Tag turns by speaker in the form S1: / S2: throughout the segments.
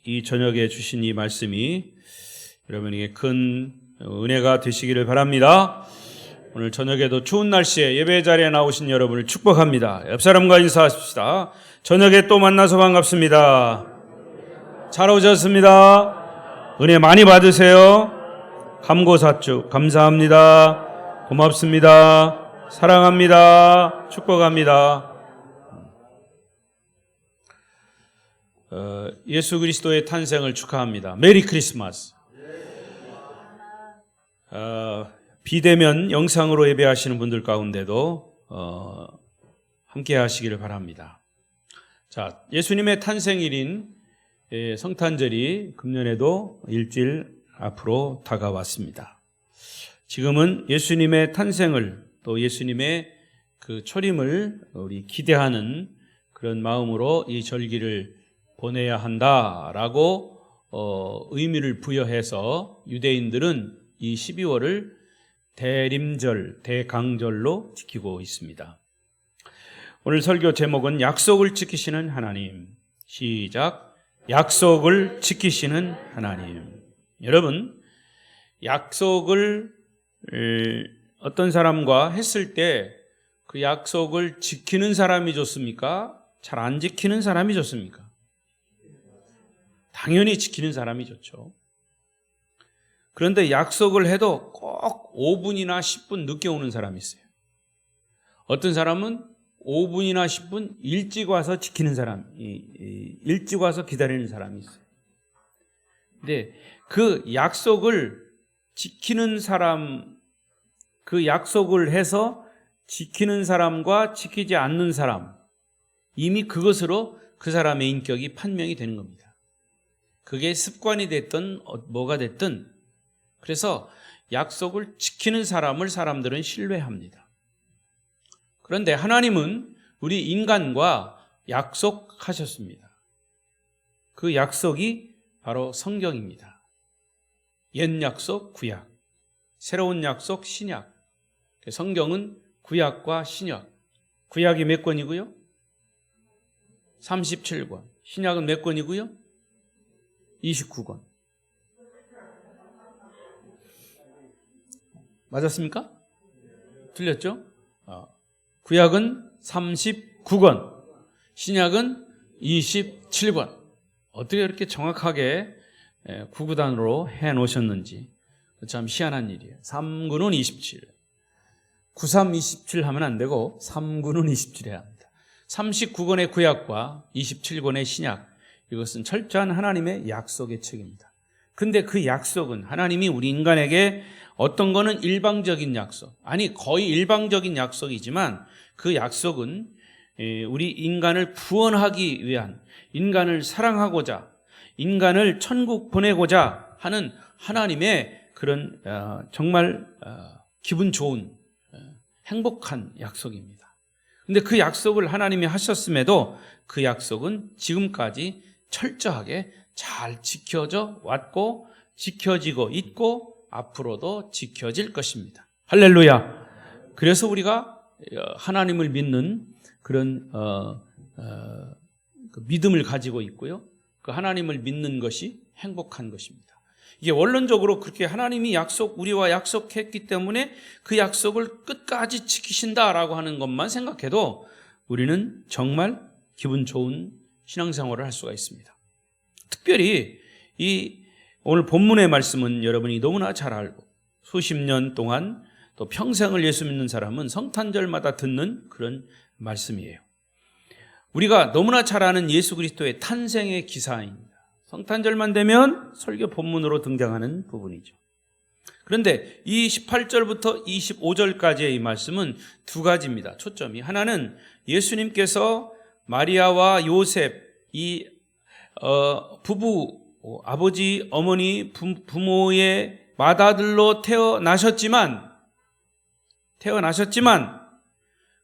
S1: 이 저녁에 주신 이 말씀이 여러분에게 큰 은혜가 되시기를 바랍니다. 오늘 저녁에도 추운 날씨에 예배 자리에 나오신 여러분을 축복합니다. 옆 사람과 인사하십시다. 저녁에 또 만나서 반갑습니다. 잘 오셨습니다. 은혜 많이 받으세요. 감고사축 감사합니다. 고맙습니다. 사랑합니다. 축복합니다. 예수 그리스도의 탄생을 축하합니다. 메리 크리스마스. 비대면 영상으로 예배하시는 분들 가운데도 함께 하시기를 바랍니다. 자, 예수님의 탄생일인 성탄절이 금년에도 일주일 앞으로 다가왔습니다. 지금은 예수님의 탄생을 또 예수님의 그 초림을 우리 기대하는 그런 마음으로 이 절기를 보내야 한다라고 의미를 부여해서 유대인들은 이 12월을 대림절, 대강절로 지키고 있습니다. 오늘 설교 제목은 약속을 지키시는 하나님. 시작. 약속을 지키시는 하나님. 여러분, 약속을 어떤 사람과 했을 때 그 약속을 지키는 사람이 좋습니까? 잘 안 지키는 사람이 좋습니까? 당연히 지키는 사람이 좋죠. 그런데 약속을 해도 꼭 5분이나 10분 늦게 오는 사람이 있어요. 어떤 사람은 5분이나 10분 일찍 와서 지키는 사람, 일찍 와서 기다리는 사람이 있어요. 근데 그 약속을 지키는 사람, 그 약속을 해서 지키는 사람과 지키지 않는 사람, 이미 그것으로 그 사람의 인격이 판명이 되는 겁니다. 그게 습관이 됐든 뭐가 됐든, 그래서 약속을 지키는 사람을 사람들은 신뢰합니다. 그런데 하나님은 우리 인간과 약속하셨습니다. 그 약속이 바로 성경입니다. 옛 약속, 구약, 새로운 약속, 신약. 성경은 구약과 신약. 구약이 몇 권이고요? 37권. 신약은 몇 권이고요? 29권. 맞았습니까? 틀렸죠? 구약은 39권, 신약은 27권. 어떻게 이렇게 정확하게 구구단으로 해놓으셨는지 참 희한한 일이에요. 3구는 27, 93, 27 하면 안 되고 3구는 27 해야 합니다. 39권의 구약과 27권의 신약, 이것은 철저한 하나님의 약속의 책입니다. 근데 그 약속은 하나님이 우리 인간에게 어떤 거는 일방적인 약속, 아니 거의 일방적인 약속이지만 그 약속은 우리 인간을 구원하기 위한, 인간을 사랑하고자, 인간을 천국 보내고자 하는 하나님의 그런 정말 기분 좋은 행복한 약속입니다. 근데 그 약속을 하나님이 하셨음에도 그 약속은 지금까지 철저하게 잘 지켜져 왔고 지켜지고 있고 앞으로도 지켜질 것입니다. 할렐루야. 그래서 우리가 하나님을 믿는 그런 그 믿음을 가지고 있고요. 그 하나님을 믿는 것이 행복한 것입니다. 이게 원론적으로 그렇게 하나님이 우리와 약속했기 때문에 그 약속을 끝까지 지키신다라고 하는 것만 생각해도 우리는 정말 기분 좋은 신앙생활을 할 수가 있습니다. 특별히 이 오늘 본문의 말씀은 여러분이 너무나 잘 알고 수십 년 동안 또 평생을 예수 믿는 사람은 성탄절마다 듣는 그런 말씀이에요. 우리가 너무나 잘 아는 예수 그리스도의 탄생의 기사입니다. 성탄절만 되면 설교 본문으로 등장하는 부분이죠. 그런데 이 18절부터 25절까지의 이 말씀은 두 가지입니다. 초점이 하나는 예수님께서 마리아와 요셉 이 부부, 아버지, 어머니, 부모의 맏아들로 태어나셨지만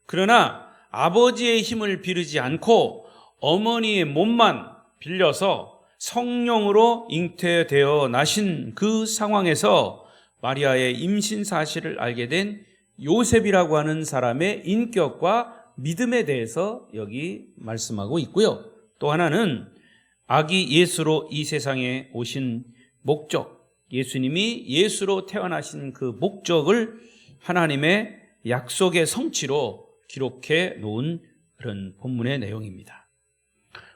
S1: 그러나 아버지의 힘을 비르지 않고 어머니의 몸만 빌려서 성령으로 잉태되어 나신 그 상황에서 마리아의 임신 사실을 알게 된 요셉이라고 하는 사람의 인격과 믿음에 대해서 여기 말씀하고 있고요. 또 하나는 아기 예수로 이 세상에 오신 목적, 예수님이 예수로 태어나신 그 목적을 하나님의 약속의 성취로 기록해 놓은 그런 본문의 내용입니다.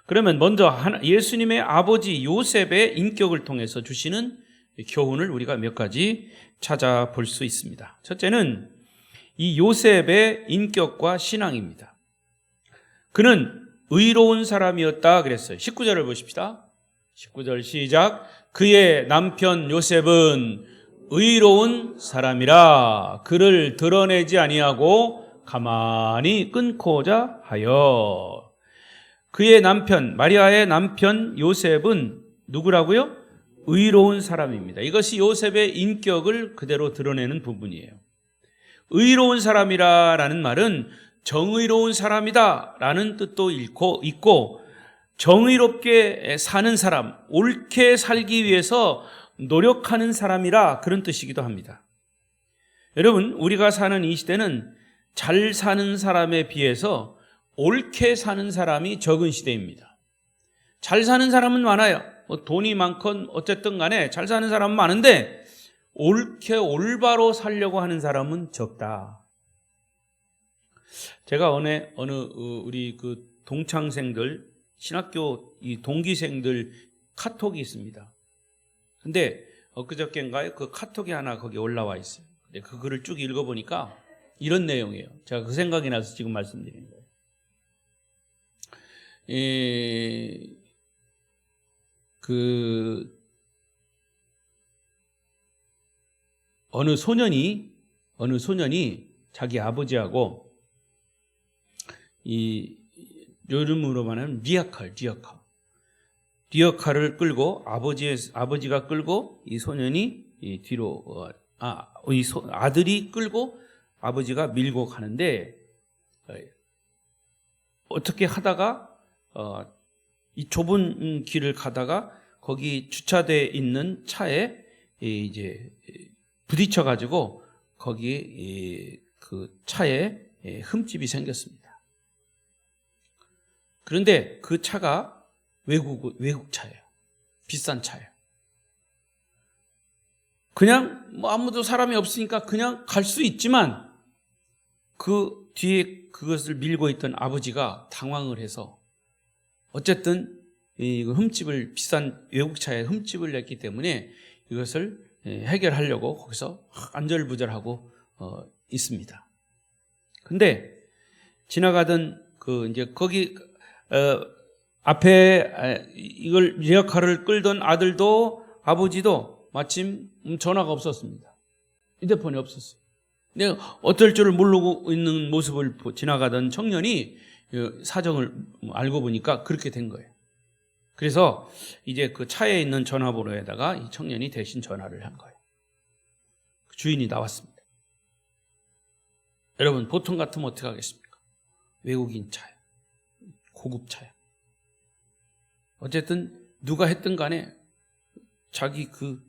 S1: 그러면 먼저 예수님의 아버지 요셉의 인격을 통해서 주시는 교훈을 우리가 몇 가지 찾아볼 수 있습니다. 첫째는 이 요셉의 인격과 신앙입니다. 그는 의로운 사람이었다 그랬어요. 19절을 보십시다. 19절 시작. 그의 남편 요셉은 의로운 사람이라 그를 드러내지 아니하고 가만히 끊고자 하여. 그의 남편, 마리아의 남편 요셉은 누구라고요? 의로운 사람입니다. 이것이 요셉의 인격을 그대로 드러내는 부분이에요. 의로운 사람이라는 말은 정의로운 사람이다 라는 뜻도 있고 정의롭게 사는 사람, 옳게 살기 위해서 노력하는 사람이라 그런 뜻이기도 합니다. 여러분, 우리가 사는 이 시대는 잘 사는 사람에 비해서 옳게 사는 사람이 적은 시대입니다. 잘 사는 사람은 많아요. 돈이 많건 어쨌든 간에 잘 사는 사람은 많은데 옳게 올바로 살려고 하는 사람은 적다. 제가 어느 우리 그 동창생들, 신학교 이 동기생들 카톡이 있습니다. 근데 엊그저께인가요? 그 카톡이 하나 거기 올라와 있어요. 근데 그 글을 쭉 읽어보니까 이런 내용이에요. 제가 그 생각이 나서 지금 말씀드리는 거예요. 어느 소년이 자기 아버지하고 이 요즘으로 말하면 리어카를 끌고 아버지가 끌고 이 소년이 이 뒤로 아들이 끌고 아버지가 밀고 가는데 어떻게 하다가 이 좁은 길을 가다가 거기 주차되어 있는 차에 이제 부딪혀 가지고 거기 그 차에 흠집이 생겼습니다. 그런데 그 차가 외국 차예요. 비싼 차예요. 그냥 아무도 사람이 없으니까 그냥 갈 수 있지만 그 뒤에 그것을 밀고 있던 아버지가 당황을 해서 어쨌든 이 비싼 외국차에 흠집을 냈기 때문에 이것을 해결하려고 거기서 안절부절하고 있습니다. 근데 지나가던 이제 거기 앞에 이걸 리어카를 끌던 아들도 아버지도 마침 전화가 없었습니다. 휴대폰이 없었어요. 근데 어떨 줄을 모르고 있는 모습을 지나가던 청년이 사정을 알고 보니까 그렇게 된 거예요. 그래서 이제 그 차에 있는 전화번호에다가 이 청년이 대신 전화를 한 거예요. 주인이 나왔습니다. 여러분, 보통 같으면 어떻게 하겠습니까? 외국인 차예요. 고급 차예요. 어쨌든 누가 했든 간에 자기 그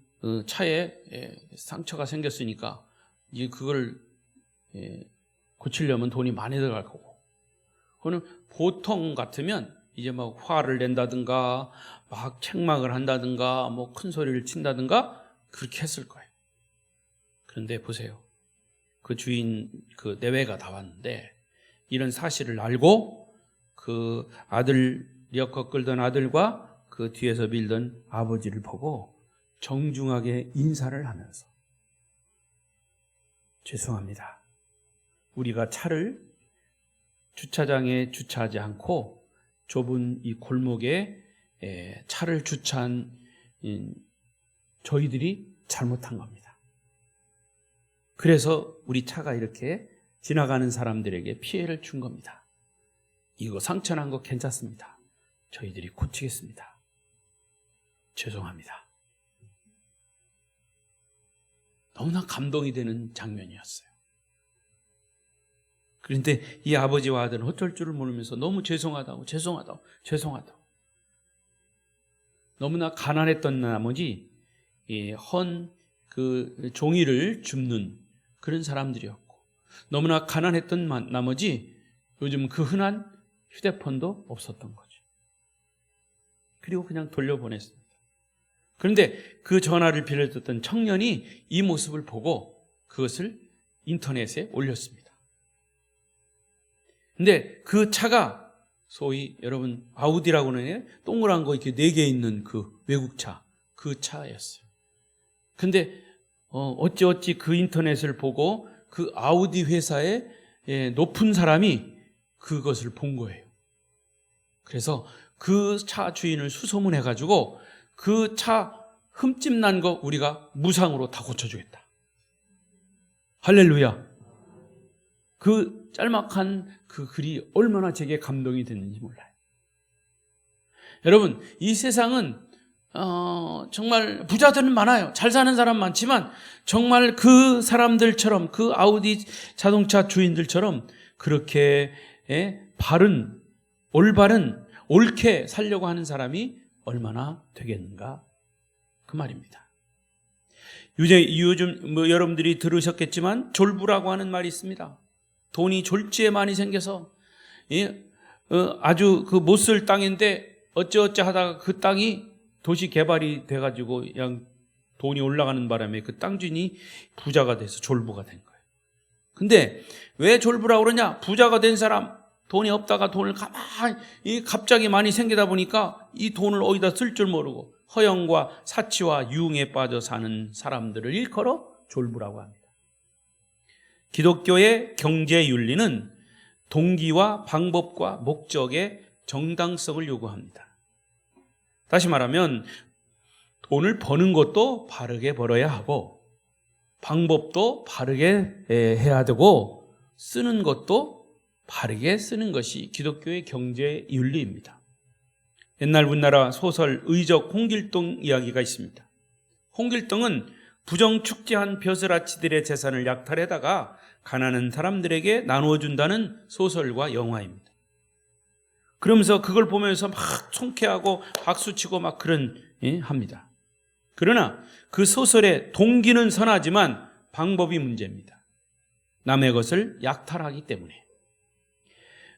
S1: 차에 상처가 생겼으니까 이제 그걸 고치려면 돈이 많이 들어갈 거고, 그거는 보통 같으면 이제 막 화를 낸다든가 막 책망을 한다든가 뭐 큰 소리를 친다든가 그렇게 했을 거예요. 그런데 보세요. 그 주인 그 내외가 나왔는데 이런 사실을 알고 그 리어카 끌던 아들과 그 뒤에서 밀던 아버지를 보고 정중하게 인사를 하면서 죄송합니다. 우리가 차를 주차장에 주차하지 않고 좁은 이 골목에 차를 주차한 저희들이 잘못한 겁니다. 그래서 우리 차가 이렇게 지나가는 사람들에게 피해를 준 겁니다. 이거 상처난 거 괜찮습니다. 저희들이 고치겠습니다. 죄송합니다. 너무나 감동이 되는 장면이었어요. 그런데 이 아버지와 아들은 어쩔 줄을 모르면서 너무 죄송하다고 너무나 가난했던 나머지 그 종이를 줍는 그런 사람들이었고, 너무나 가난했던 나머지 요즘 그 흔한 휴대폰도 없었던 거죠. 그리고 그냥 돌려보냈습니다. 그런데 그 전화를 빌려줬던 청년이 이 모습을 보고 그것을 인터넷에 올렸습니다. 근데 그 차가 소위 여러분 아우디라고 하는 동그란 거 이렇게 4개 있는 그 외국차, 그 차였어요. 근데 어찌 그 인터넷을 보고 그 아우디 회사의 높은 사람이 그것을 본 거예요. 그래서 그 차 주인을 수소문해가지고 그 차 흠집 난 거 우리가 무상으로 다 고쳐주겠다. 할렐루야. 그 짤막한 그 글이 얼마나 제게 감동이 됐는지 몰라요. 여러분, 이 세상은 정말 부자들은 많아요. 잘 사는 사람 많지만 정말 그 사람들처럼 그 아우디 자동차 주인들처럼 그렇게 올바른 옳게 살려고 하는 사람이 얼마나 되겠는가 그 말입니다. 요즘 여러분들이 들으셨겠지만 졸부라고 하는 말이 있습니다. 돈이 졸지에 많이 생겨서 아주 그 못 쓸 땅인데 어찌어찌 하다가 그 땅이 도시 개발이 돼가지고 그냥 돈이 올라가는 바람에 그 땅 주인이 부자가 돼서 졸부가 된 거예요. 근데 왜 졸부라고 그러냐? 부자가 된 사람, 돈이 없다가 돈을 갑자기 많이 생기다 보니까 이 돈을 어디다 쓸 줄 모르고 허영과 사치와 유흥에 빠져 사는 사람들을 일컬어 졸부라고 합니다. 기독교의 경제 윤리는 동기와 방법과 목적의 정당성을 요구합니다. 다시 말하면 돈을 버는 것도 바르게 벌어야 하고 방법도 바르게 해야 되고 쓰는 것도 바르게 쓰는 것이 기독교의 경제 윤리입니다. 옛날 우리나라 소설 의적 홍길동 이야기가 있습니다. 홍길동은 부정축제한 벼슬아치들의 재산을 약탈해다가 가난한 사람들에게 나누어준다는 소설과 영화입니다. 그러면서 그걸 보면서 막 통쾌하고 박수치고 막 합니다. 그러나 그 소설의 동기는 선하지만 방법이 문제입니다. 남의 것을 약탈하기 때문에.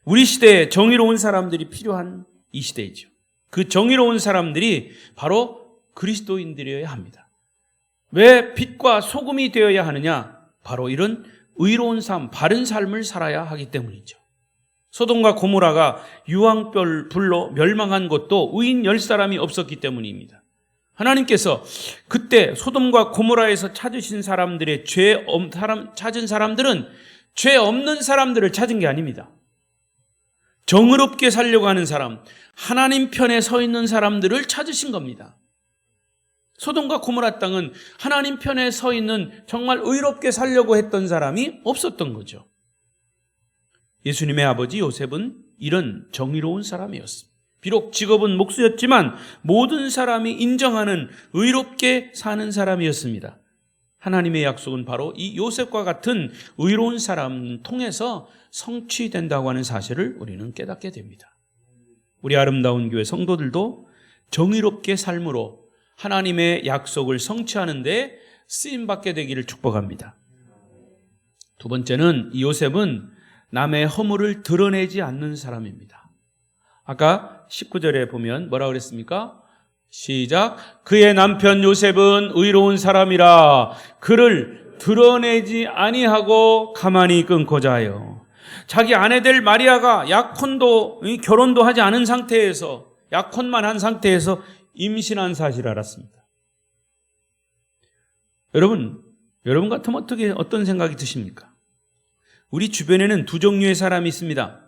S1: 우리 시대에 정의로운 사람들이 필요한 이 시대이죠. 그 정의로운 사람들이 바로 그리스도인들이어야 합니다. 왜 빛과 소금이 되어야 하느냐? 바로 이런 의로운 삶, 바른 삶을 살아야 하기 때문이죠. 소돔과 고모라가 유황불로 멸망한 것도 의인 10사람이 없었기 때문입니다. 하나님께서 그때 소돔과 고모라에서 찾으신 사람들의 찾은 사람들은 죄 없는 사람들을 찾은 게 아닙니다. 정의롭게 살려고 하는 사람, 하나님 편에 서 있는 사람들을 찾으신 겁니다. 소돔과 고모라 땅은 하나님 편에 서 있는 정말 의롭게 살려고 했던 사람이 없었던 거죠. 예수님의 아버지 요셉은 이런 정의로운 사람이었습니다. 비록 직업은 목수였지만 모든 사람이 인정하는 의롭게 사는 사람이었습니다. 하나님의 약속은 바로 이 요셉과 같은 의로운 사람 통해서 성취된다고 하는 사실을 우리는 깨닫게 됩니다. 우리 아름다운 교회 성도들도 정의롭게 삶으로 하나님의 약속을 성취하는 데 쓰임받게 되기를 축복합니다. 두 번째는 이 요셉은 남의 허물을 드러내지 않는 사람입니다. 아까 19절에 보면 뭐라고 그랬습니까? 시작. 그의 남편 요셉은 의로운 사람이라 그를 드러내지 아니하고 가만히 끊고자 하여. 자기 아내들 마리아가 약혼도 결혼도 하지 않은 상태에서 약혼만 한 상태에서 임신한 사실을 알았습니다. 여러분 같으면 어떤 생각이 드십니까? 우리 주변에는 두 종류의 사람이 있습니다.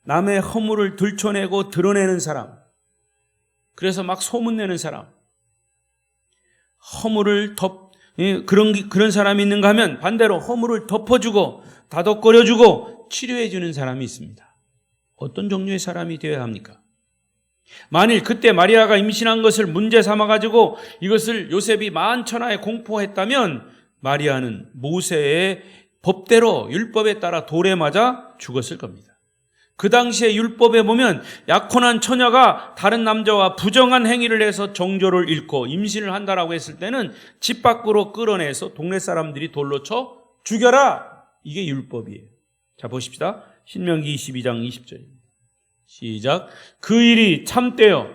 S1: 남의 허물을 들춰내고 드러내는 사람, 그래서 막 소문내는 사람, 허물을 그런 사람이 있는가 하면 반대로 허물을 덮어주고 다독거려주고 치료해주는 사람이 있습니다. 어떤 종류의 사람이 되어야 합니까? 만일 그때 마리아가 임신한 것을 문제 삼아가지고 이것을 요셉이 만천하에 공포했다면 마리아는 모세의 법대로 율법에 따라 돌에 맞아 죽었을 겁니다. 그 당시에 율법에 보면 약혼한 처녀가 다른 남자와 부정한 행위를 해서 정조를 잃고 임신을 한다라고 했을 때는 집 밖으로 끌어내서 동네 사람들이 돌로 쳐 죽여라. 이게 율법이에요. 자, 보십시다. 신명기 22장 20절입니다. 시작. 그 일이 참되어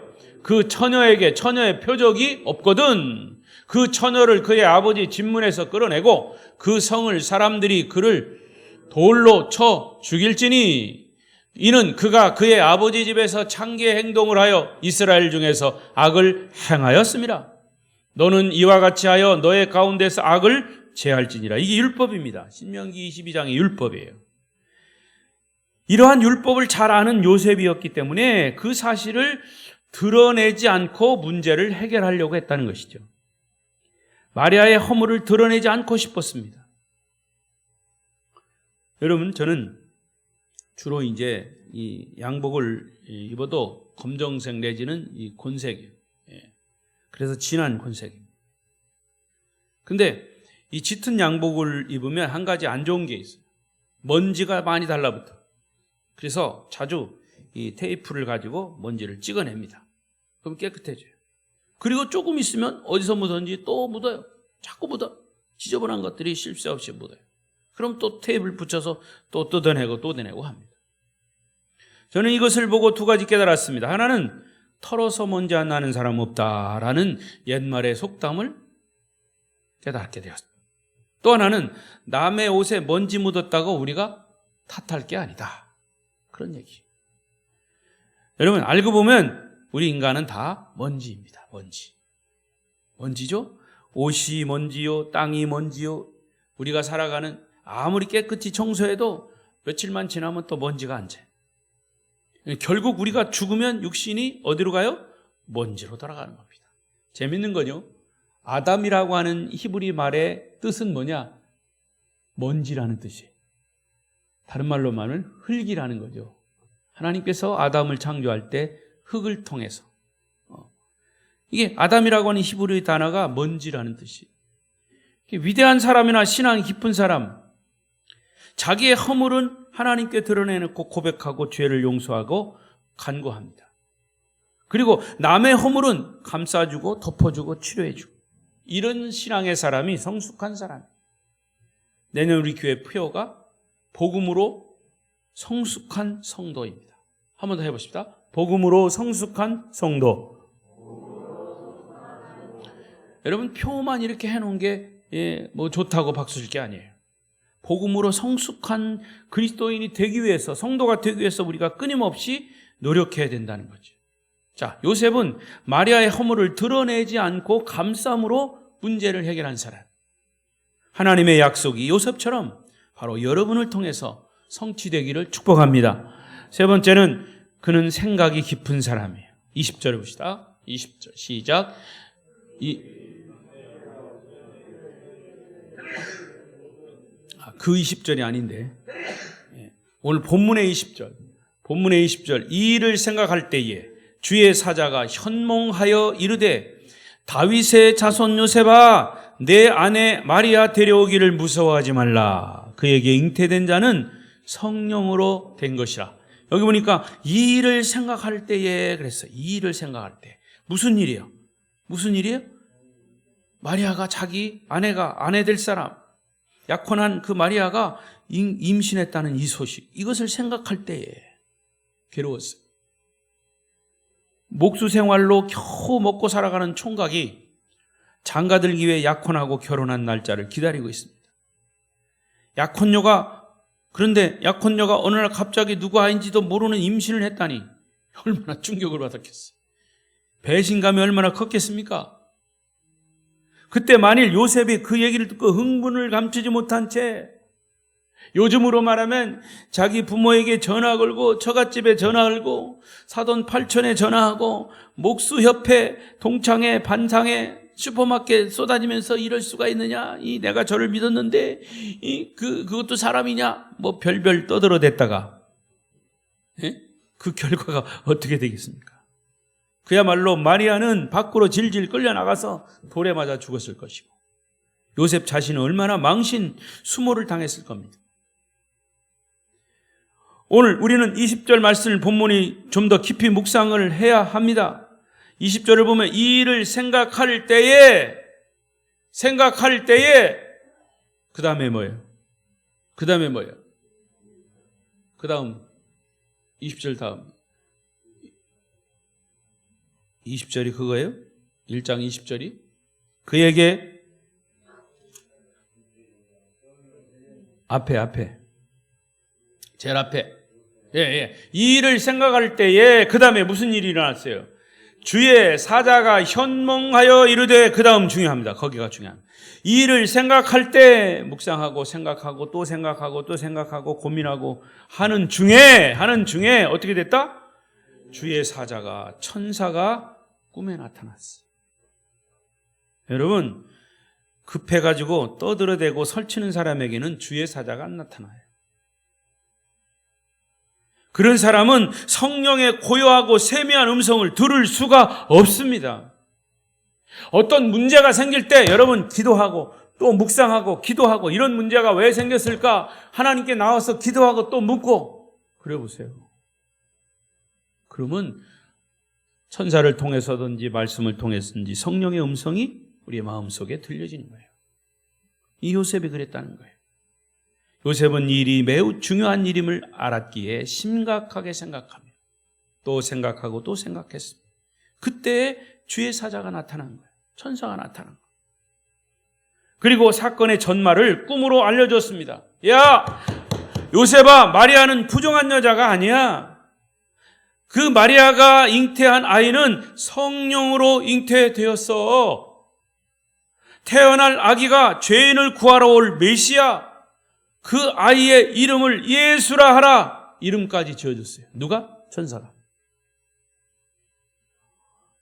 S1: 그 처녀에게 처녀의 표적이 없거든. 그 처녀를 그의 아버지 집문에서 끌어내고 그 성을 사람들이 그를 돌로 쳐 죽일지니 이는 그가 그의 아버지 집에서 창기의 행동을 하여 이스라엘 중에서 악을 행하였습니다. 너는 이와 같이 하여 너의 가운데서 악을 제할지니라. 이게 율법입니다. 신명기 22장의 율법이에요. 이러한 율법을 잘 아는 요셉이었기 때문에 그 사실을 드러내지 않고 문제를 해결하려고 했다는 것이죠. 마리아의 허물을 드러내지 않고 싶었습니다. 여러분, 저는 주로 이제 이 양복을 입어도 검정색 내지는 이 곤색이에요. 그래서 진한 곤색입니다. 근데 이 짙은 양복을 입으면 한 가지 안 좋은 게 있어요. 먼지가 많이 달라붙어. 그래서 자주 이 테이프를 가지고 먼지를 찍어냅니다. 그럼 깨끗해져요. 그리고 조금 있으면 어디서 묻었는지 또 묻어요. 자꾸 묻어. 지저분한 것들이 쉴 새 없이 묻어요. 그럼 또 테이프를 붙여서 또 뜯어내고 또 떼내고 합니다. 저는 이것을 보고 두 가지 깨달았습니다. 하나는 털어서 먼지 안 나는 사람 없다라는 옛말의 속담을 깨닫게 되었습니다. 또 하나는 남의 옷에 먼지 묻었다고 우리가 탓할 게 아니다. 그런 얘기. 여러분, 알고 보면 우리 인간은 다 먼지입니다. 먼지. 먼지죠? 옷이 먼지요, 땅이 먼지요. 우리가 살아가는 아무리 깨끗이 청소해도 며칠만 지나면 또 먼지가 앉아요. 결국 우리가 죽으면 육신이 어디로 가요? 먼지로 돌아가는 겁니다. 재밌는 거죠? 아담이라고 하는 히브리 말의 뜻은 뭐냐? 먼지라는 뜻이에요. 다른 말로 말하면 흙이라는 거죠. 하나님께서 아담을 창조할 때 흙을 통해서 이게 아담이라고 하는 히브리 단어가 먼지라는 뜻이에요. 위대한 사람이나 신앙이 깊은 사람, 자기의 허물은 하나님께 드러내놓고 고백하고 죄를 용서하고 간구합니다. 그리고 남의 허물은 감싸주고 덮어주고 치료해주고, 이런 신앙의 사람이 성숙한 사람이에요. 내년 우리 교회 표어가 복음으로 성숙한 성도입니다. 한 번 더 해보십시다. 복음으로 성숙한 성도. 여러분, 표만 이렇게 해놓은 게 뭐 좋다고 박수 칠 게 아니에요. 복음으로 성숙한 그리스도인이 되기 위해서, 성도가 되기 위해서 우리가 끊임없이 노력해야 된다는 거죠. 자, 요셉은 마리아의 허물을 드러내지 않고 감싸움으로 문제를 해결한 사람. 하나님의 약속이 요셉처럼 바로 여러분을 통해서 성취되기를 축복합니다. 세 번째는 그는 생각이 깊은 사람이에요. 20절에 봅시다. 20절 시작. 그 20절이 아닌데 오늘 본문의 20절, 본문의 20절, 이 일을 생각할 때에 주의 사자가 현몽하여 이르되 다윗의 자손 요셉아, 내 아내 마리아 데려오기를 무서워하지 말라. 그에게 잉태된 자는 성령으로 된 것이라. 여기 보니까 이 일을 생각할 때에 그랬어요. 이 일을 생각할 때. 무슨 일이에요? 무슨 일이에요? 마리아가 자기 아내 될 사람, 약혼한 그 마리아가 임신했다는 이 소식, 이것을 생각할 때에 괴로웠어요. 목수 생활로 겨우 먹고 살아가는 총각이 장가들기 위해 약혼하고 결혼한 날짜를 기다리고 있습니다. 그런데 약혼녀가 어느 날 갑자기 누구 아인지도 모르는 임신을 했다니 얼마나 충격을 받았겠어요. 배신감이 얼마나 컸겠습니까? 그때 만일 요셉이 그 얘기를 듣고 흥분을 감추지 못한 채, 요즘으로 말하면 자기 부모에게 전화 걸고 처갓집에 전화 걸고 사돈 팔촌에 전화하고 목수협회 동창회 반상회 슈퍼마켓 쏟아지면서 이럴 수가 있느냐, 내가 저를 믿었는데 그것도 사람이냐, 뭐 별별 떠들어댔다가 그 결과가 어떻게 되겠습니까? 그야말로 마리아는 밖으로 질질 끌려나가서 돌에 맞아 죽었을 것이고, 요셉 자신은 얼마나 망신 수모를 당했을 겁니다. 오늘 우리는 20절 말씀을 본문이 좀 더 깊이 묵상을 해야 합니다. 20절을 보면 이 일을 생각할 때에 그 다음에 뭐예요? 그 다음 20절 다음 20절이 그거예요? 1장 20절이? 그에게 앞에 제일 앞에 이 일을 생각할 때에 그 다음에 무슨 일이 일어났어요? 주의 사자가 현몽하여 이르되, 그 다음 중요합니다. 거기가 중요합니다. 이 일을 생각할 때 묵상하고 생각하고 또 생각하고 또 생각하고 고민하고 하는 중에 어떻게 됐다? 주의 사자가, 천사가 꿈에 나타났어. 여러분, 급해가지고 떠들어대고 설치는 사람에게는 주의 사자가 안 나타나요. 그런 사람은 성령의 고요하고 세미한 음성을 들을 수가 없습니다. 어떤 문제가 생길 때 여러분 기도하고 또 묵상하고 기도하고, 이런 문제가 왜 생겼을까? 하나님께 나와서 기도하고 또 묻고 그래 보세요. 그러면 천사를 통해서든지 말씀을 통해서든지 성령의 음성이 우리의 마음속에 들려지는 거예요. 이 요셉이 그랬다는 거예요. 요셉은 이 일이 매우 중요한 일임을 알았기에 심각하게 생각하며 또 생각하고 또 생각했습니다. 그때 주의 사자가 나타난 거예요. 천사가 나타난 거예요. 그리고 사건의 전말을 꿈으로 알려줬습니다. 야, 요셉아, 마리아는 부정한 여자가 아니야. 그 마리아가 잉태한 아이는 성령으로 잉태되었어. 태어날 아기가 죄인을 구하러 올 메시아, 그 아이의 이름을 예수라 하라. 이름까지 지어줬어요. 누가? 천사가.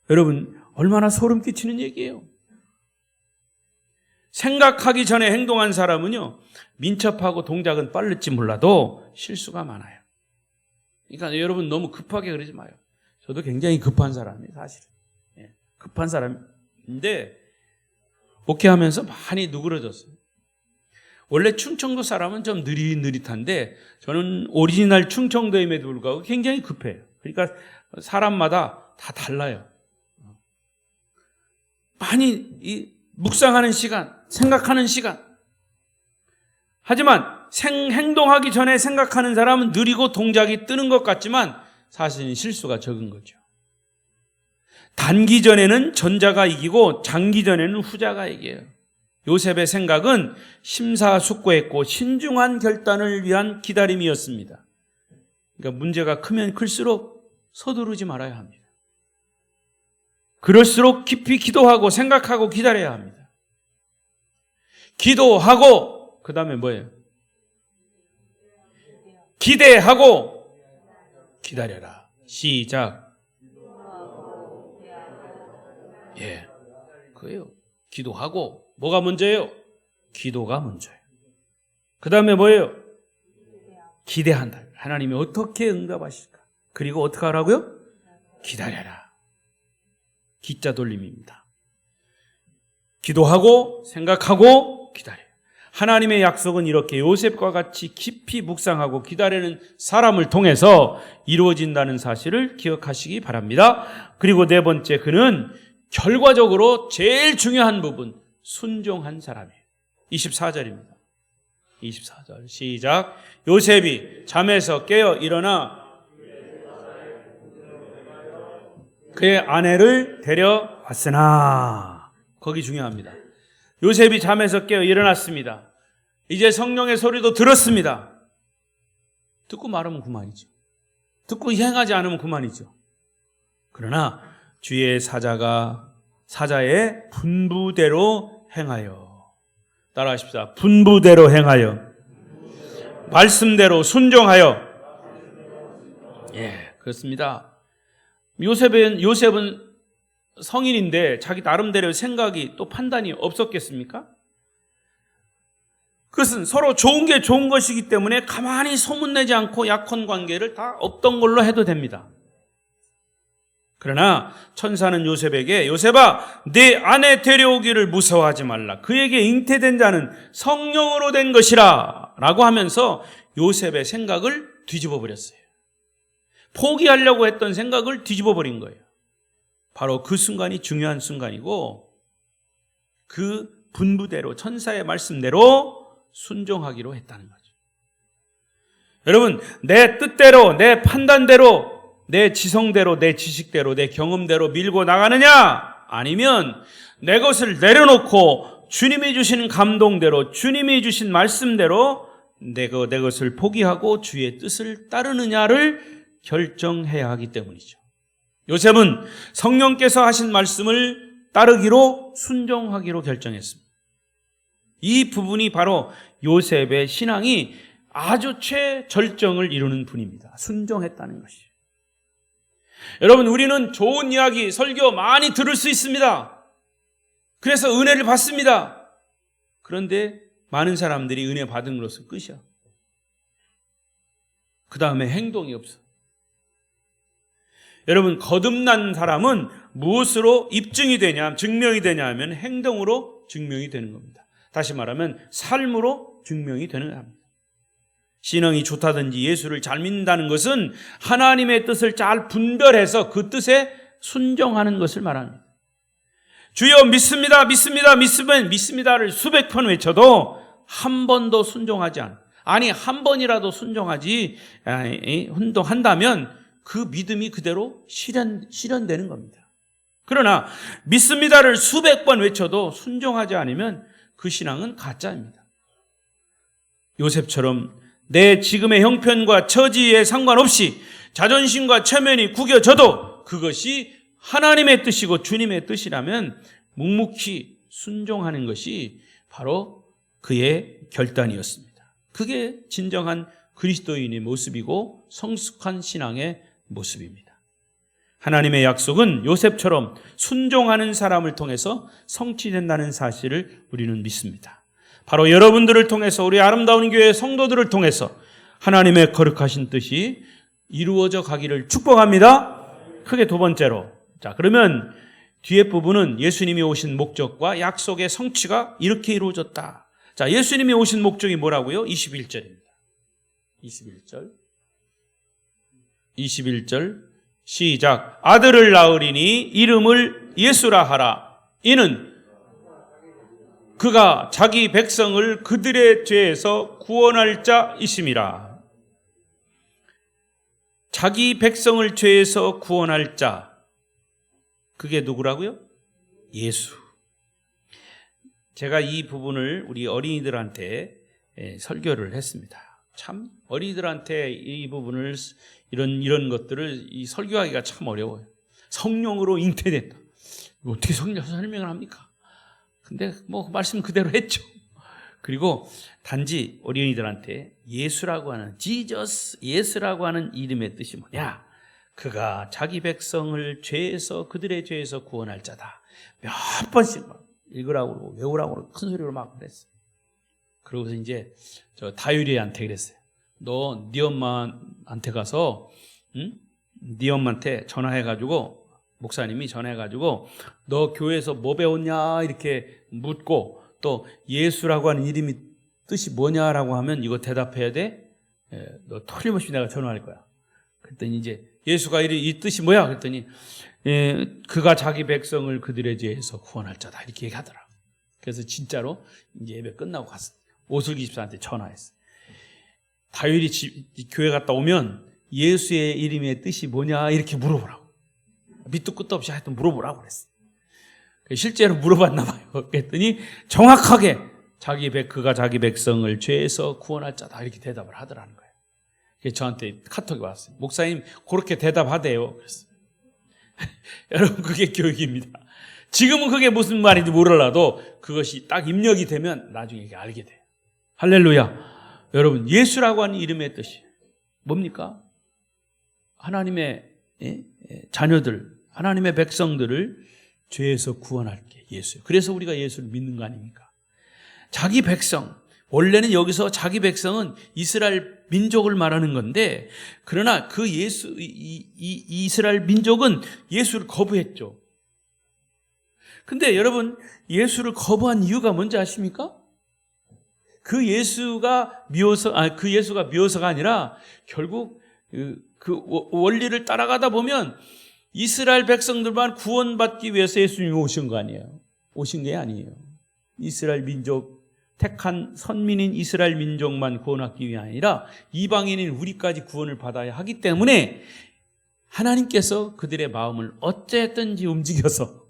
S1: 여러분, 얼마나 소름 끼치는 얘기예요. 생각하기 전에 행동한 사람은요, 민첩하고 동작은 빠를지 몰라도 실수가 많아요. 그러니까 여러분 너무 급하게 그러지 마요. 저도 굉장히 급한 사람이에요, 사실은. 급한 사람인데 목회하면서 많이 누그러졌어요. 원래 충청도 사람은 좀 느릿느릿한데 저는 오리지널 충청도임에도 불구하고 굉장히 급해요. 그러니까 사람마다 다 달라요. 많이 묵상하는 시간, 생각하는 시간. 하지만 행동하기 전에 생각하는 사람은 느리고 동작이 뜨는 것 같지만 사실은 실수가 적은 거죠. 단기 전에는 전자가 이기고 장기 전에는 후자가 이겨요. 요셉의 생각은 심사숙고했고 신중한 결단을 위한 기다림이었습니다. 그러니까 문제가 크면 클수록 서두르지 말아야 합니다. 그럴수록 깊이 기도하고 생각하고 기다려야 합니다. 기도하고 그 다음에 뭐예요? 기대하고 기다려라. 시작. 그래요. 기도하고 뭐가 먼저예요? 기도가 먼저예요. 그 다음에 뭐예요? 기대한다. 하나님이 어떻게 응답하실까? 그리고 어떻게 하라고요? 기다려라. 기자 돌림입니다. 기도하고 생각하고 기다려요. 하나님의 약속은 이렇게 요셉과 같이 깊이 묵상하고 기다리는 사람을 통해서 이루어진다는 사실을 기억하시기 바랍니다. 그리고 네 번째, 그는 결과적으로 제일 중요한 부분, 순종한 사람이에요. 24절입니다. 24절 시작. 요셉이 잠에서 깨어 일어나 그의 아내를 데려왔으나, 거기 중요합니다. 요셉이 잠에서 깨어 일어났습니다. 이제 성령의 소리도 들었습니다. 듣고 말하면 그만이죠. 듣고 행하지 않으면 그만이죠. 그러나 주의 사자의 분부대로 행하여, 따라하십시다. 분부대로 행하여, 말씀대로 순종하여. 그렇습니다. 요셉은 성인인데 자기 나름대로 생각이 또 판단이 없었겠습니까? 그것은 서로 좋은 게 좋은 것이기 때문에 가만히 소문내지 않고 약혼 관계를 다 없던 걸로 해도 됩니다. 그러나 천사는 요셉에게, 요셉아, 네 아내 데려오기를 무서워하지 말라. 그에게 잉태된 자는 성령으로 된 것이라 라고 하면서 요셉의 생각을 뒤집어 버렸어요. 포기하려고 했던 생각을 뒤집어 버린 거예요. 바로 그 순간이 중요한 순간이고, 그 분부대로 천사의 말씀대로 순종하기로 했다는 거죠. 여러분, 내 뜻대로, 내 판단대로, 내 지성대로, 내 지식대로, 내 경험대로 밀고 나가느냐? 아니면 내 것을 내려놓고 주님이 주신 감동대로, 주님이 주신 말씀대로 내 것을 포기하고 주의 뜻을 따르느냐를 결정해야 하기 때문이죠. 요셉은 성령께서 하신 말씀을 따르기로, 순종하기로 결정했습니다. 이 부분이 바로 요셉의 신앙이 아주 최절정을 이루는 분입니다. 순종했다는 것이. 여러분, 우리는 좋은 이야기, 설교 많이 들을 수 있습니다. 그래서 은혜를 받습니다. 그런데 많은 사람들이 은혜 받은 것으로 끝이야. 그 다음에 행동이 없어. 여러분, 거듭난 사람은 무엇으로 입증이 되냐, 증명이 되냐 하면 행동으로 증명이 되는 겁니다. 다시 말하면 삶으로 증명이 되는 겁니다. 신앙이 좋다든지 예수를 잘 믿는다는 것은 하나님의 뜻을 잘 분별해서 그 뜻에 순종하는 것을 말합니다. 주여 믿습니다, 믿습니다, 믿습니다를 수백 번 외쳐도 한 번도 순종하지 않아. 아니, 한 번이라도 순종하지, 혼동한다면 그 믿음이 그대로 실현되는 겁니다. 그러나 믿습니다를 수백 번 외쳐도 순종하지 않으면 그 신앙은 가짜입니다. 요셉처럼 내 지금의 형편과 처지에 상관없이 자존심과 체면이 구겨져도 그것이 하나님의 뜻이고 주님의 뜻이라면 묵묵히 순종하는 것이 바로 그의 결단이었습니다. 그게 진정한 그리스도인의 모습이고 성숙한 신앙의 모습입니다. 하나님의 약속은 요셉처럼 순종하는 사람을 통해서 성취된다는 사실을 우리는 믿습니다. 바로 여러분들을 통해서, 우리 아름다운 교회 성도들을 통해서 하나님의 거룩하신 뜻이 이루어져 가기를 축복합니다. 크게 두 번째로, 자, 그러면 뒤에 부분은 예수님이 오신 목적과 약속의 성취가 이렇게 이루어졌다. 자, 예수님이 오신 목적이 뭐라고요? 21절입니다. 21절 시작. 아들을 낳으리니 이름을 예수라 하라. 이는 그가 자기 백성을 그들의 죄에서 구원할 자이심이라. 자기 백성을 죄에서 구원할 자, 그게 누구라고요? 예수. 제가 이 부분을 우리 어린이들한테 설교를 했습니다. 참 어린이들한테 이 부분을, 이런 것들을 이 설교하기가 참 어려워요. 성령으로 잉태됐다. 어떻게 설명을 합니까? 근데 뭐 말씀 그대로 했죠. 그리고 단지 어린이들한테 예수라고 하는, 지저스, 예수라고 하는 이름의 뜻이 뭐냐? 그가 자기 백성을 죄에서, 그들의 죄에서 구원할 자다. 몇 번씩 막 읽으라고 그러고 외우라고 그러고 큰 소리로 막 그랬어요. 그러고서 이제 저 다율이한테 그랬어요. 너 네 엄마한테 가서, 네 엄마한테 전화해가지고, 목사님이 전화해가지고 너 교회에서 뭐 배웠냐 이렇게 묻고, 또 예수라고 하는 이름이 뜻이 뭐냐라고 하면 이거 대답해야 돼. 너 틀림없이 내가 전화할 거야. 그랬더니 이제 예수가 이 뜻이 뭐야? 그랬더니 그가 자기 백성을 그들의 죄에서 구원할 자다 이렇게 얘기하더라. 그래서 진짜로 이제 예배 끝나고 갔어. 오슬기 집사한테 전화했어. 다윗이 교회 갔다 오면 예수의 이름의 뜻이 뭐냐 이렇게 물어보라고. 밑도 끝도 없이 하여튼 물어보라고 그랬어. 실제로 물어봤나 봐요. 그랬더니 정확하게 그가 자기 백성을 죄에서 구원할 자다 이렇게 대답을 하더라는 거예요. 그래서 저한테 카톡이 왔어요. 목사님 그렇게 대답하대요. 그랬어요. 여러분, 그게 교육입니다. 지금은 그게 무슨 말인지 몰라도 그것이 딱 입력이 되면 나중에 이게 알게 돼요. 할렐루야. 여러분, 예수라고 하는 이름의 뜻이 뭡니까? 하나님의 자녀들, 하나님의 백성들을 죄에서 구원할 게 예수예요. 그래서 우리가 예수를 믿는 거 아닙니까? 자기 백성, 원래는 여기서 자기 백성은 이스라엘 민족을 말하는 건데, 그러나 그 이스라엘 민족은 예수를 거부했죠. 근데 여러분, 예수를 거부한 이유가 뭔지 아십니까? 그 예수가 미워서가 아니라 결국 그 원리를 따라가다 보면 이스라엘 백성들만 구원받기 위해서 예수님이 오신 거 아니에요. 오신 게 아니에요. 이스라엘 민족, 택한 선민인 이스라엘 민족만 구원하기 위함이 아니라 이방인인 우리까지 구원을 받아야 하기 때문에 하나님께서 그들의 마음을 어쨌든지 움직여서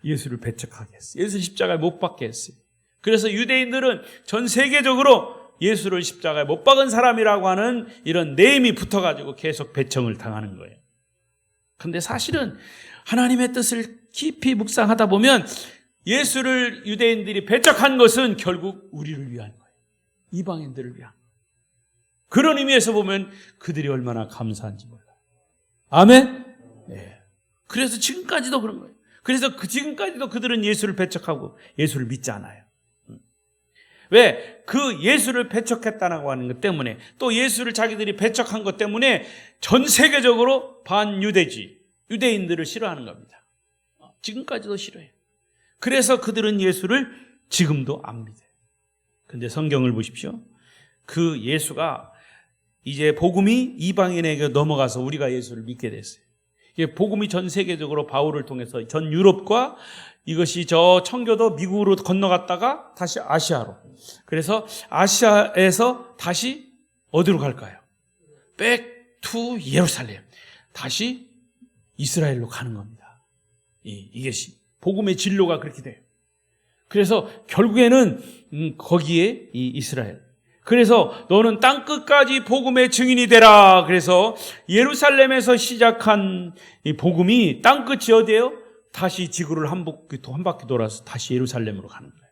S1: 예수를 배척하게 했어요. 예수 십자가에 못 박게 했어요. 그래서 유대인들은 전 세계적으로 예수를 십자가에 못 박은 사람이라고 하는 이런 네임이 붙어가지고 계속 배척을 당하는 거예요. 그런데 사실은 하나님의 뜻을 깊이 묵상하다 보면 예수를 유대인들이 배척한 것은 결국 우리를 위한 거예요. 이방인들을 위한 거예요. 그런 의미에서 보면 그들이 얼마나 감사한지 몰라요. 아멘? 네. 그래서 지금까지도 그런 거예요. 그래서 지금까지도 그들은 예수를 배척하고 예수를 믿지 않아요. 왜? 그 예수를 배척했다고 하는 것 때문에, 또 예수를 자기들이 배척한 것 때문에 전 세계적으로 반유대주의, 유대인들을 싫어하는 겁니다. 지금까지도 싫어해요. 그래서 그들은 예수를 지금도 안 믿어요. 근데 성경을 보십시오. 그 예수가 이제 복음이 이방인에게 넘어가서 우리가 예수를 믿게 됐어요. 이게 복음이 전 세계적으로 바울을 통해서 전 유럽과 이것이 저 청교도 미국으로 건너갔다가 다시 아시아로. 그래서 아시아에서 다시 어디로 갈까요? Back to 예루살렘. 다시 이스라엘로 가는 겁니다. 이것이 복음의 진로가 그렇게 돼요. 그래서 결국에는 거기에 이 이스라엘. 그래서 너는 땅끝까지 복음의 증인이 되라. 그래서 예루살렘에서 시작한 이 복음이 땅끝이 어디예요? 다시 지구를 한 바퀴 돌아서 다시 예루살렘으로 가는 거예요.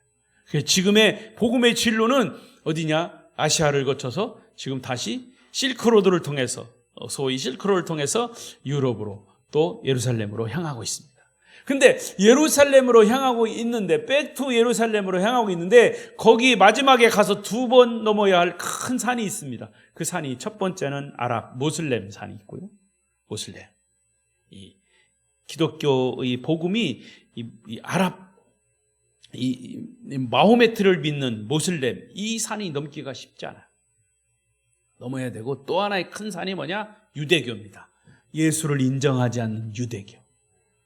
S1: 그래서 지금의 복음의 진로는 어디냐? 아시아를 거쳐서 지금 다시 실크로드를 통해서, 소위 실크로드를 통해서 유럽으로 또 예루살렘으로 향하고 있습니다. 근데 예루살렘으로 향하고 있는데, 백투 예루살렘으로 향하고 있는데, 거기 마지막에 가서 2번 넘어야 할 큰 산이 있습니다. 그 산이 첫 번째는 모슬렘 산이 있고요. 모슬렘. 이 기독교의 복음이 이 마호메트를 믿는 모슬렘, 이 산이 넘기가 쉽지 않아요. 넘어야 되고, 또 하나의 큰 산이 뭐냐? 유대교입니다. 예수를 인정하지 않는 유대교.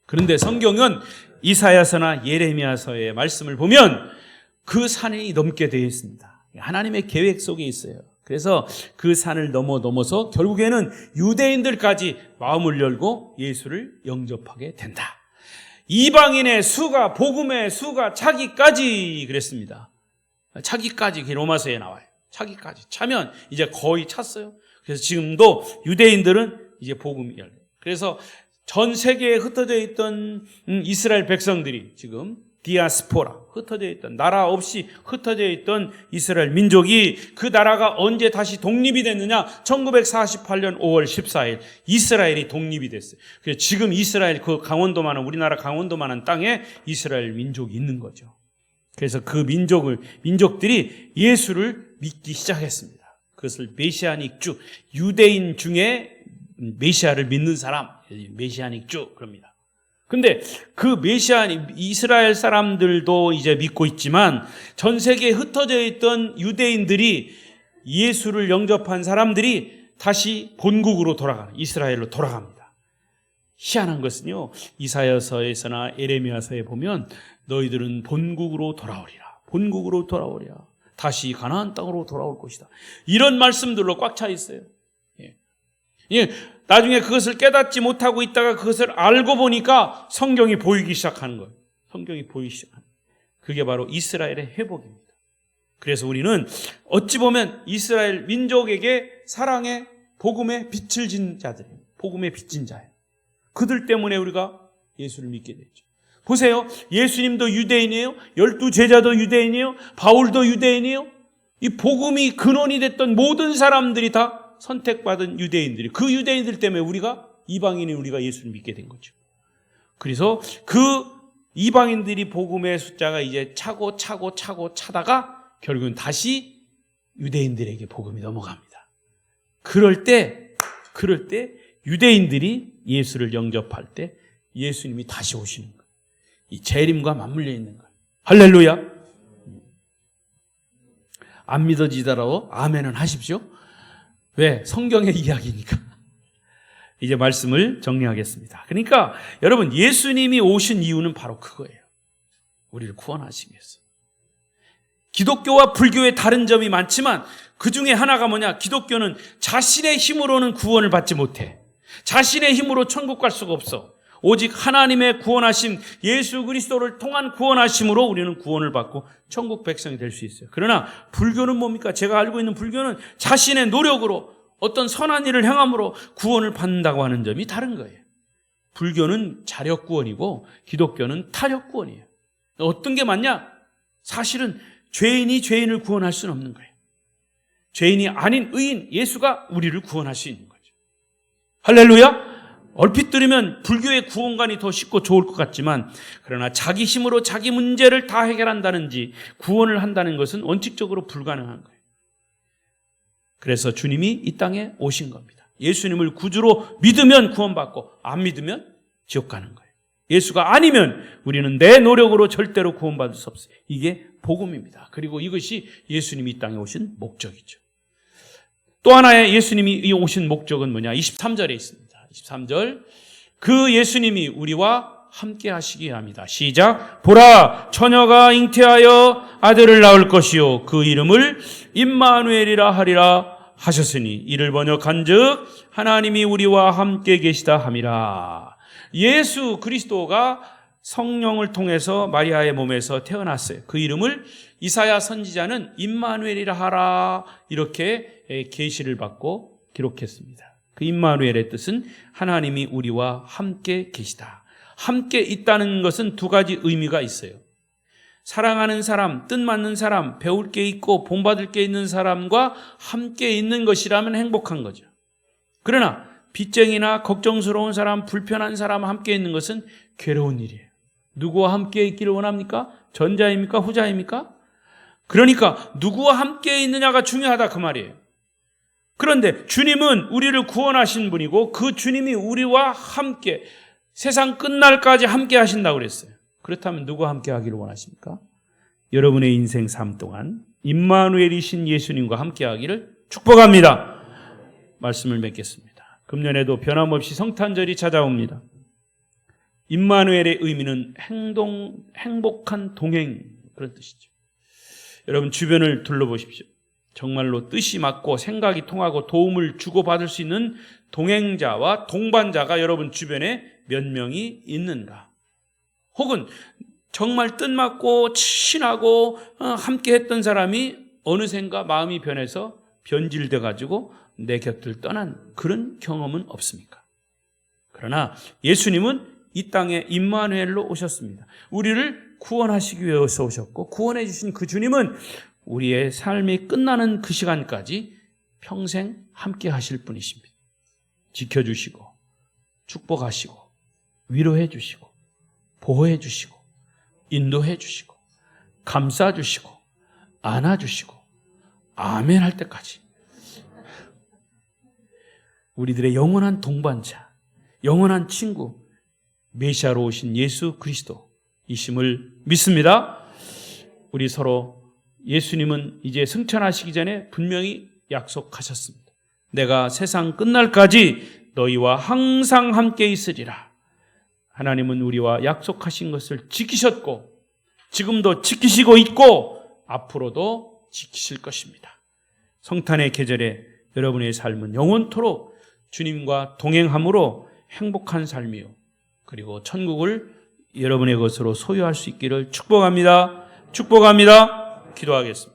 S1: 그런데 성경은 이사야서나 예레미야서의 말씀을 보면 그 산이 넘게 되어 있습니다. 하나님의 계획 속에 있어요. 그래서 그 산을 넘어서 결국에는 유대인들까지 마음을 열고 예수를 영접하게 된다. 이방인의 수가, 복음의 수가 차기까지 그랬습니다. 차기까지, 로마서에 나와요. 차기까지 차면 이제 거의 찼어요. 그래서 지금도 유대인들은 이제 복음이 열려요. 그래서 전 세계에 흩어져 있던 이스라엘 백성들이 지금 디아스포라, 흩어져 있던, 나라 없이 흩어져 있던 이스라엘 민족이, 그 나라가 언제 다시 독립이 됐느냐? 1948년 5월 14일 이스라엘이 독립이 됐어요. 그래서 지금 이스라엘, 그 강원도만한, 우리나라 강원도만한 땅에 이스라엘 민족이 있는 거죠. 그래서 그 민족들이 예수를 믿기 시작했습니다. 그것을 메시아닉 주, 유대인 중에 메시아를 믿는 사람, 메시아닉 주 그럽니다. 근데 그 이스라엘 사람들도 이제 믿고 있지만 전 세계에 흩어져 있던 유대인들이, 예수를 영접한 사람들이 다시 본국으로 돌아가는, 이스라엘로 돌아갑니다. 희한한 것은요, 이사야서에서나 예레미야서에 보면 너희들은 본국으로 돌아오리라. 본국으로 돌아오리라. 다시 가나안 땅으로 돌아올 것이다. 이런 말씀들로 꽉 차 있어요. 나중에 그것을 깨닫지 못하고 있다가 그것을 알고 보니까 성경이 보이기 시작하는 거예요. 성경이 보이기 시작하는 거예요. 그게 바로 이스라엘의 회복입니다. 그래서 우리는 어찌 보면 이스라엘 민족에게 사랑의 복음의 빛을 진 자들이에요. 복음의 빚진 자예요. 그들 때문에 우리가 예수를 믿게 됐죠. 보세요. 예수님도 유대인이에요. 12제자도 유대인이에요. 바울도 유대인이에요. 이 복음이 근원이 됐던 모든 사람들이 다 선택받은 유대인들이, 그 유대인들 때문에 우리가 예수를 믿게 된 거죠. 그래서 그 이방인들이 복음의 숫자가 이제 차고 차다가 결국은 다시 유대인들에게 복음이 넘어갑니다. 그럴 때 유대인들이 예수를 영접할 때 예수님이 다시 오시는 거예요. 이 재림과 맞물려 있는 거예요. 할렐루야. 안 믿어지더라도 아멘은 하십시오. 왜? 성경의 이야기니까. 이제 말씀을 정리하겠습니다. 그러니까 여러분, 예수님이 오신 이유는 바로 그거예요. 우리를 구원하시기 위해서. 기독교와 불교의 다른 점이 많지만 그 중에 하나가 뭐냐? 기독교는 자신의 힘으로는 구원을 받지 못해. 자신의 힘으로 천국 갈 수가 없어. 오직 하나님의 구원하심, 예수 그리스도를 통한 구원하심으로 우리는 구원을 받고 천국 백성이 될 수 있어요. 그러나 불교는 뭡니까? 제가 알고 있는 불교는 자신의 노력으로 어떤 선한 일을 행함으로 구원을 받는다고 하는 점이 다른 거예요. 불교는 자력 구원이고 기독교는 타력 구원이에요. 어떤 게 맞냐? 사실은 죄인이 죄인을 구원할 수는 없는 거예요. 죄인이 아닌 의인 예수가 우리를 구원할 수 있는 거죠. 할렐루야! 얼핏 들으면 불교의 구원관이 더 쉽고 좋을 것 같지만, 그러나 자기 힘으로 자기 문제를 다 해결한다는지 구원을 한다는 것은 원칙적으로 불가능한 거예요. 그래서 주님이 이 땅에 오신 겁니다. 예수님을 구주로 믿으면 구원받고 안 믿으면 지옥 가는 거예요. 예수가 아니면 우리는 내 노력으로 절대로 구원받을 수 없어요. 이게 복음입니다. 그리고 이것이 예수님이 이 땅에 오신 목적이죠. 또 하나의 예수님이 오신 목적은 뭐냐? 23절에 있습니다. 23절, 그 예수님이 우리와 함께 하시기 합니다. 시작. 보라, 처녀가 잉태하여 아들을 낳을 것이요 그 이름을 임마누엘이라 하리라 하셨으니 이를 번역한즉 하나님이 우리와 함께 계시다 함이라. 예수 그리스도가 성령을 통해서 마리아의 몸에서 태어났어요. 그 이름을 이사야 선지자는 임마누엘이라 하라 이렇게 계시를 받고 기록했습니다. 그 임마누엘의 뜻은 하나님이 우리와 함께 계시다. 함께 있다는 것은 두 가지 의미가 있어요. 사랑하는 사람, 뜻맞는 사람, 배울 게 있고 본받을 게 있는 사람과 함께 있는 것이라면 행복한 거죠. 그러나 빚쟁이나 걱정스러운 사람, 불편한 사람 함께 있는 것은 괴로운 일이에요. 누구와 함께 있기를 원합니까? 전자입니까? 후자입니까? 그러니까 누구와 함께 있느냐가 중요하다 그 말이에요. 그런데 주님은 우리를 구원하신 분이고 그 주님이 우리와 함께 세상 끝날까지 함께 하신다고 그랬어요. 그렇다면 누구와 함께 하기를 원하십니까? 여러분의 인생 삶 동안 임마누엘이신 예수님과 함께 하기를 축복합니다. 말씀을 맺겠습니다. 금년에도 변함없이 성탄절이 찾아옵니다. 임마누엘의 의미는 행복한 동행, 그런 뜻이죠. 여러분 주변을 둘러보십시오. 정말로 뜻이 맞고 생각이 통하고 도움을 주고받을 수 있는 동행자와 동반자가 여러분 주변에 몇 명이 있는가? 혹은 정말 뜻맞고 친하고 함께 했던 사람이 어느샌가 마음이 변해서 변질돼 가지고 내 곁을 떠난 그런 경험은 없습니까? 그러나 예수님은 이 땅에 임마누엘로 오셨습니다. 우리를 구원하시기 위해서 오셨고 구원해 주신 그 주님은 우리의 삶이 끝나는 그 시간까지 평생 함께 하실 분이십니다. 지켜주시고 축복하시고 위로해 주시고 보호해 주시고 인도해 주시고 감싸 주시고 안아 주시고 아멘 할 때까지 우리들의 영원한 동반자, 영원한 친구, 메시아로 오신 예수 그리스도이심을 믿습니다. 우리 서로 예수님은 이제 승천하시기 전에 분명히 약속하셨습니다. 내가 세상 끝날까지 너희와 항상 함께 있으리라. 하나님은 우리와 약속하신 것을 지키셨고 지금도 지키시고 있고 앞으로도 지키실 것입니다. 성탄의 계절에 여러분의 삶은 영원토록 주님과 동행함으로 행복한 삶이요 그리고 천국을 여러분의 것으로 소유할 수 있기를 축복합니다. 축복합니다. 기도하겠습니다.